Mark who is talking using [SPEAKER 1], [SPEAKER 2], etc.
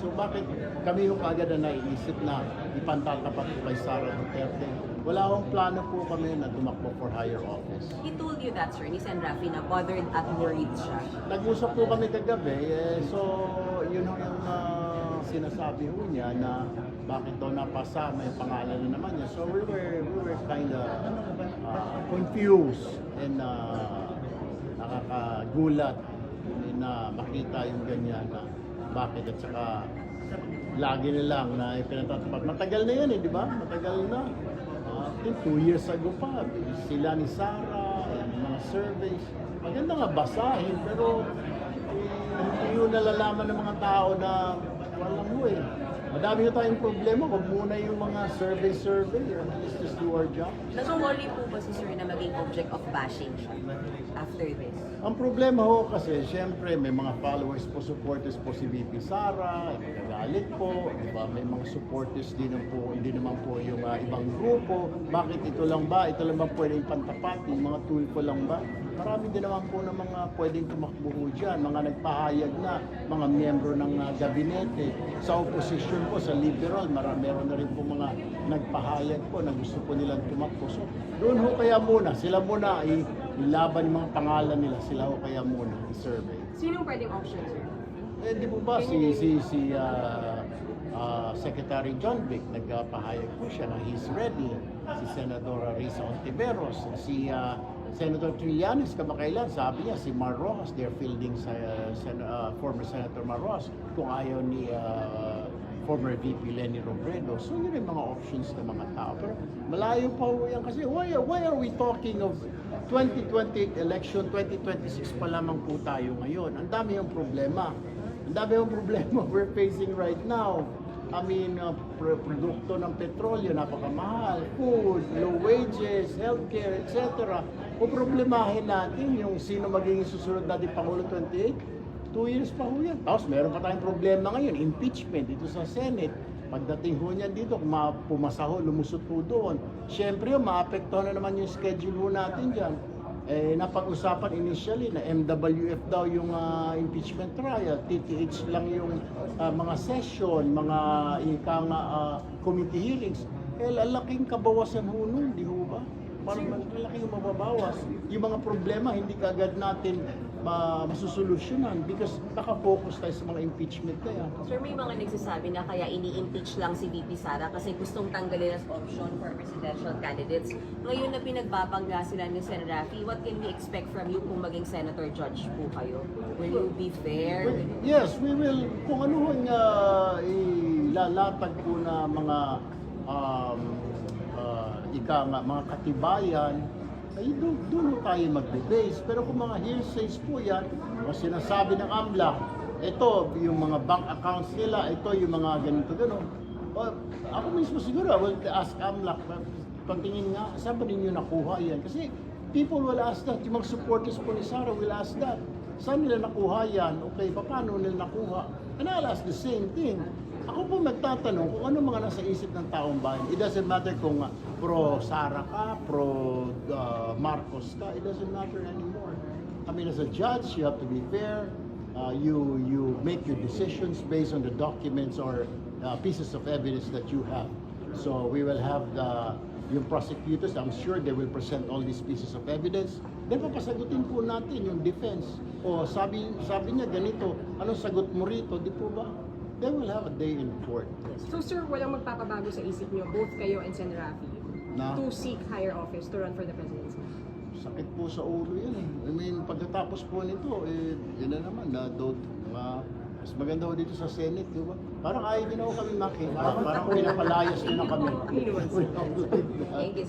[SPEAKER 1] So bakit kami yung agad na naiisip na ipantatapat ko kay Sara Duterte? Wala akong plano po kami na tumakbo for higher office.
[SPEAKER 2] He told you that, sir, ni Sen. Rafi, na bothered at worried siya.
[SPEAKER 1] Nag-usap po kami kagabi, so yun yung sinasabi ho niya na bakit daw napasama yung pangalan na naman niya. So we were kind of confused and nakakagulat na makita yung ganyan na bakit at saka lagi nilang na ipinatatapat. Matagal na yan di ba? Matagal na. I think 2 years ago pa, sila ni Sara, yung mga surveys. Maganda nga basahin, pero hindi yun nalalaman ng mga tao na walang mo eh. Madami na tayong problema, huwag muna yung mga survey. Let's just do our job.
[SPEAKER 2] Nag-worry po ba si sir na maging object of bashing siya after this?
[SPEAKER 1] Ang problema ho kasi, syempre, may mga followers po, supporters po si VP Sara, nagagalit po, di ba? May mga supporters din po, hindi naman po yung ibang grupo. Bakit ito lang ba? Ito lang ba pwedeng pantapat? Yung mga tulpo lang ba? Marami din naman po ng mga pwedeng tumakbo po dyan, mga nagpahayag na, mga miyembro ng gabinete. Sa opposition po, sa liberal, meron na rin po mga nagpahayag po na gusto po nilang tumakbo. So, doon ho kaya muna, sila muna ilaban yung mga pangalan nila, sila ho kaya muna i-survey.
[SPEAKER 3] Sinong pwedeng option, sir?
[SPEAKER 1] Di po ba si Secretary John Vic, nagpahayag po siya na he's ready. Si Senadora Risa Ontiveros, si Senator Trillanes kamakailan, sabi niya si Mar Rojas, they're fielding sa former Senator Mar Rojas kung ayaw ni former VP Leni Robredo. So yun yung mga options ng mga tao. Pero malayo pa po yan kasi why are we talking of 2020 election, 2026 pa lamang po tayo ngayon. Ang dami yung problema. Ang dami yung problema we're facing right now. I mean, produkto ng petrolyo, napakamahal, food, low wages, healthcare, etc. Problemahin natin yung sino magiging susunod natin Pangulo 28. 2 years pa ho yan. Tapos meron pa tayong problema ngayon, impeachment dito sa Senate. Pagdating ho niyan dito, kung pumasa ho, lumusot ho doon. Siyempre, maapektuhan na naman yung schedule ho natin dyan. Napag-usapan initially na MWF daw yung impeachment trial, TTH lang yung mga session, mga committee hearings. Laking kabawasan ho nun, di ho ba? Parang malaki yung mababawas. Yung mga problema, hindi kaagad natin masusolusyonan because nakafocus tayo sa mga impeachment na yan.
[SPEAKER 2] Sir, may mga nagsasabi na kaya ini-impeach lang si VP Sara kasi gustong tanggalin as option for presidential candidates. Ngayon na pinagbabangga sila ni Sen. Rafi, what can we expect from you kung maging senator judge po kayo? Will you be fair?
[SPEAKER 1] Yes, we will. Kung ano yung ilalatag po na mga mga katibayan, ay doon tayo magbe-base. Pero kung mga hearsays po yan, o sinasabi ng AMLAC, ito yung mga bank accounts nila, ito yung mga ganito-ganon. Ako mismo siguro, I will ask AMLAC, pagtingin nga, saan ba ninyo nakuha yan? Kasi people will ask that, yung mga supporters po ni Sara will ask that. Saan nila nakuha yan? Okay, paano nila nakuha? And I'll ask the same thing. Ako po magtatanong kung ano mga nasa isip ng taong bayan. It doesn't matter kung pro Sara ka, pro Marcos ka. It doesn't matter anymore. I mean, as a judge, you have to be fair. You make your decisions based on the documents or pieces of evidence that you have. So we will have yung prosecutors, I'm sure they will present all these pieces of evidence. Then papasagutin po natin yung defense. O sabi niya ganito, anong sagot mo rito? Di po ba? They will have a day in court.
[SPEAKER 3] So sir, walang magpapabago sa isip niyo, both kayo and Sen. Rafi, to seek higher office, to run for the presidency?
[SPEAKER 1] Sakit po sa ulo yan eh. I mean, pagkatapos po nito, yun na naman, mas maganda ho dito sa Senate, di ba? Parang ayaw din ako kami makita. Parang pinapalayas din na kami.
[SPEAKER 2] Thank you.